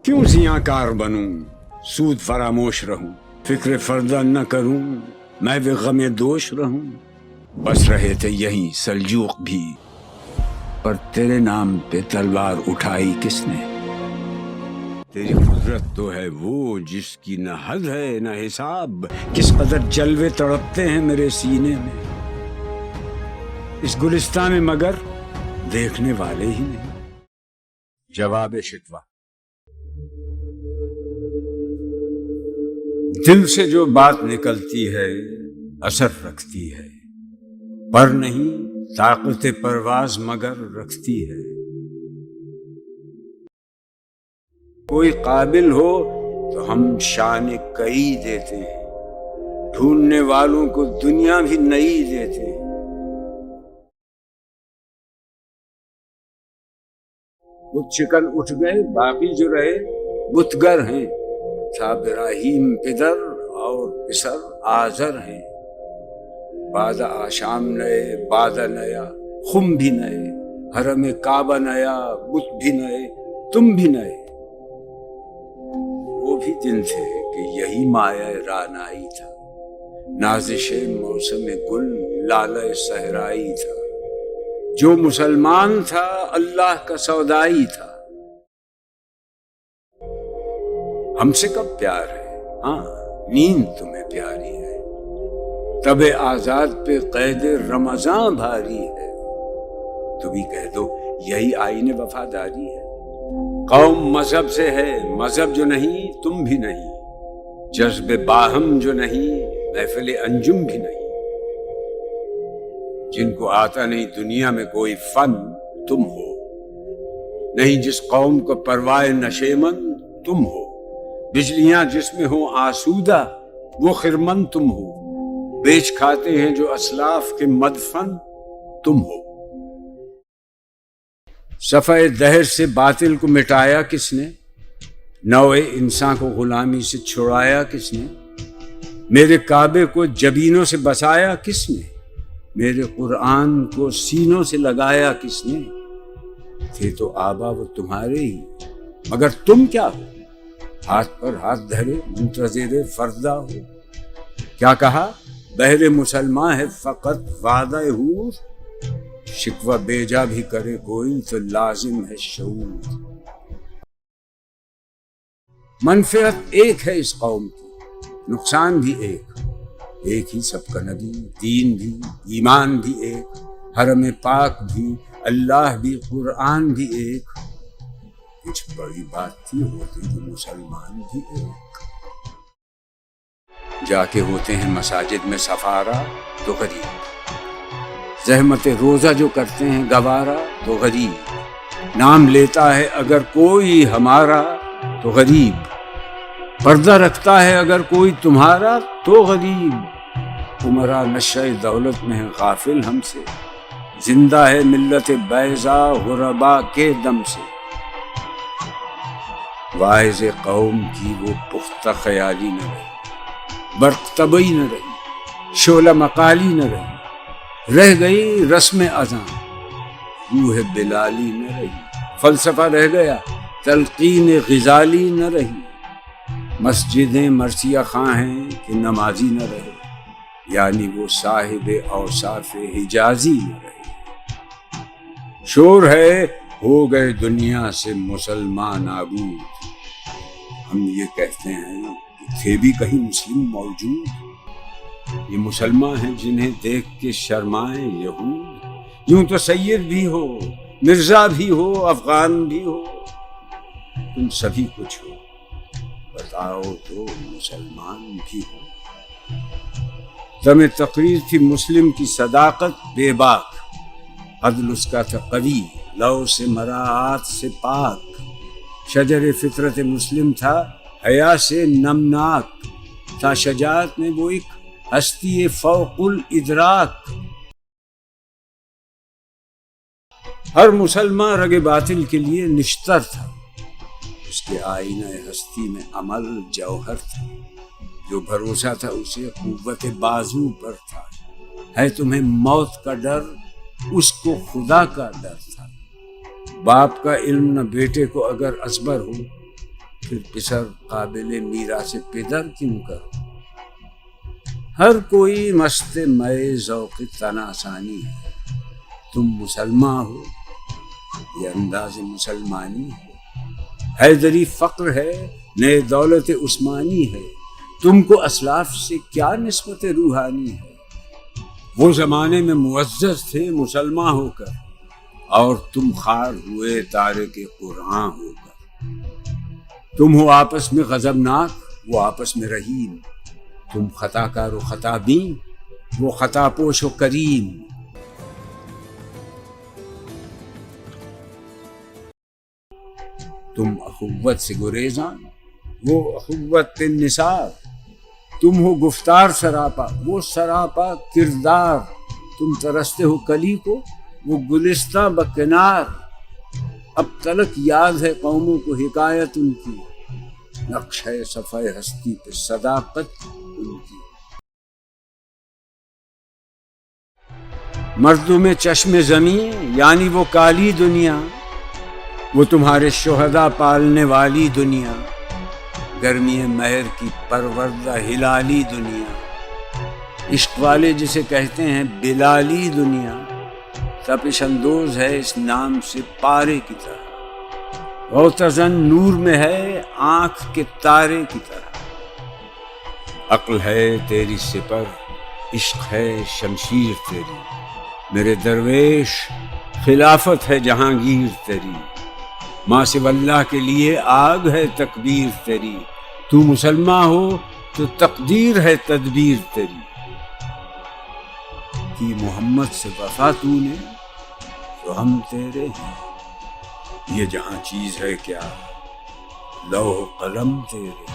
کیوں زیاں کار بنوں، سود فراموش رہوں، فکر فردہ نہ کروں، میں بھی غم دوش رہوں۔ بس رہے تھے یہیں سلجوق بھی، پر تیرے نام پہ تلوار اٹھائی کس نے؟ تیری قدرت تو ہے وہ جس کی نہ حد ہے نہ حساب، کس قدر جلوے تڑپتے ہیں میرے سینے میں اس گلستان میں، مگر دیکھنے والے ہی نہیں۔ جواب شکوہ: دل سے جو بات نکلتی ہے اثر رکھتی ہے، پر نہیں طاقت پرواز مگر رکھتی ہے۔ کوئی قابل ہو تو ہم شان کئی دیتے ہیں، ڈھونڈنے والوں کو دنیا بھی نئی دیتے ہیں۔ بت شکن اٹھ گئے، باقی جو رہے بتگر ہیں، تھا ابراہیم پدر اور پسر آزر ہیں۔ بعد آشام نئے، بعد نیا، خم بھی نئے، حرم کعبہ نیا، بت بھی نئے، تم بھی نئے۔ وہ بھی دن تھے کہ یہی مایہ رانائی تھا، نازش موسم گل لالہ صحرائی تھا۔ جو مسلمان تھا اللہ کا سودائی تھا۔ ہم سے کب پیار ہے؟ ہاں نیند تمہیں پیاری ہے، تب آزاد پہ قید رمضان بھاری ہے۔ تو بھی کہہ دو یہی آئین وفاداری ہے۔ قوم مذہب سے ہے، مذہب جو نہیں تم بھی نہیں، جذب باہم جو نہیں محفل انجم بھی نہیں۔ جن کو آتا نہیں دنیا میں کوئی فن تم ہو، نہیں جس قوم کو پرواہ نشیمن تم ہو۔ بجلیاں جس میں ہو آسودہ وہ خرمن تم ہو، بیچ کھاتے ہیں جو اسلاف کے مدفن تم ہو۔ صفحہ دہر سے باطل کو مٹایا کس نے؟ نوع انسان کو غلامی سے چھڑایا کس نے؟ میرے کعبے کو جبینوں سے بسایا کس نے؟ میرے قرآن کو سینوں سے لگایا کس نے؟ تھے تو آبا وہ تمہارے ہی، مگر تم کیا ہو؟ ہاتھ پر ہاتھ دھرے منتظر فردہ ہو۔ کیا کہا؟ بہر مسلمان ہے فقط وعدہ حور، شکوہ بیجا بھی کرے کوئی تو لازم ہے شعور۔ منفعت ایک ہے اس قوم کی، نقصان بھی ایک ہی سب کا نبی، دین بھی، ایمان بھی ایک، حرم پاک بھی، اللہ بھی، قرآن بھی ایک۔ کچھ بڑی بات تھی ہوتے جو مسلمان بھی ایک۔ جا کے ہوتے ہیں مساجد میں سفارا تو غریب، زحمت روزہ جو کرتے ہیں گوارا تو غریب، نام لیتا ہے اگر کوئی ہمارا تو غریب، پردہ رکھتا ہے اگر کوئی تمہارا تو غریب۔ عمرہ نشہ دولت میں ہے غافل ہم سے، زندہ ہے ملت بیضا غربا کے دم سے۔ واعظ قوم کی وہ پختہ خیالی نہ رہی، برق طبعی نہ رہی، شعلہ مقالی نہ رہی، رہ گئی رسم اذان، روح بلالی نہ رہی، فلسفہ رہ گیا، تلقین غزالی نہ رہی۔ مسجدیں مرثیہ خاں ہیں کہ نمازی نہ رہے، یعنی وہ صاحب اوصاف حجازی نہ رہے۔ شور ہے ہو گئے دنیا سے مسلمان نابود، ہم یہ کہتے ہیں کہ تھے بھی کہیں مسلم موجود۔ یہ مسلمان ہیں جنہیں دیکھ کے شرمائیں یہود، یوں تو سید بھی ہو، مرزا بھی ہو، افغان بھی ہو، تم سبھی کچھ ہو، بتاؤ تو مسلمان بھی ہو۔ دم تقریر تھی مسلم کی صداقت بے باک، عدل اس کا تھا قوی، لو سے مراعات سے پاک، شجر فطرت مسلم تھا حیا سے نمناک، تھا شجاعت میں وہ ایک ہستی فوق الادراک۔ ہر مسلمان رگ باطل کے لیے نشتر تھا، اس کے آئینہ ہستی میں عمل جوہر تھا، جو بھروسہ تھا اسے قوت بازو پر تھا۔ ہے تمہیں موت کا ڈر، اس کو خدا کا ڈر تھا۔ باپ کا علم نہ بیٹے کو اگر ازبر ہو، پھر پسر قابل میراث پدر کیوں کرو؟ ہر کوئی مست مئے ذوق تناسانی ہے، تم مسلمان ہو یہ انداز مسلمانی ہے، حیدری فقر ہے نئے دولت عثمانی ہے، تم کو اسلاف سے کیا نسبت روحانی ہے؟ وہ زمانے میں معزز تھے مسلمان ہو کر، اور تم خوار ہوئے تارک قرآن ہو کر۔ تم ہو آپس میں غضبناک، وہ آپس میں رحیم، تم خطا کار و خطا بین، وہ خطا پوش و کریم۔ تم اخوت سے گریزاں، وہ اخوت نثار، تم ہو گفتار سراپا، وہ سراپا کردار، تم ترستے ہو کلی کو، وہ گلستہ بکنار۔ اب تلک یاد ہے قوموں کو حکایت ان کی، نقش ہے صفحہ ہستی پہ صداقت ان کی۔ مردوں میں چشم زمین یعنی وہ کالی دنیا، وہ تمہارے شہداء پالنے والی دنیا، گرمی مہر کی پروردہ ہلالی دنیا، عشق والے جسے کہتے ہیں بلالی دنیا، تپش اندوز ہے اس نام سے پارے کی طرح، غوطہ نور میں ہے آنکھ کے تارے کی طرح۔ عقل ہے تیری سپر، عشق ہے شمشیر تیری، میرے درویش خلافت ہے جہانگیر تیری، ماں سے واللہ کے لیے آگ ہے تکبیر تیری، تو مسلمان ہو تو تقدیر ہے تدبیر تیری۔ کی محمد سے وفا تو نے تو ہم تیرے ہیں، یہ جہاں چیز ہے کیا لوح قلم تیرے۔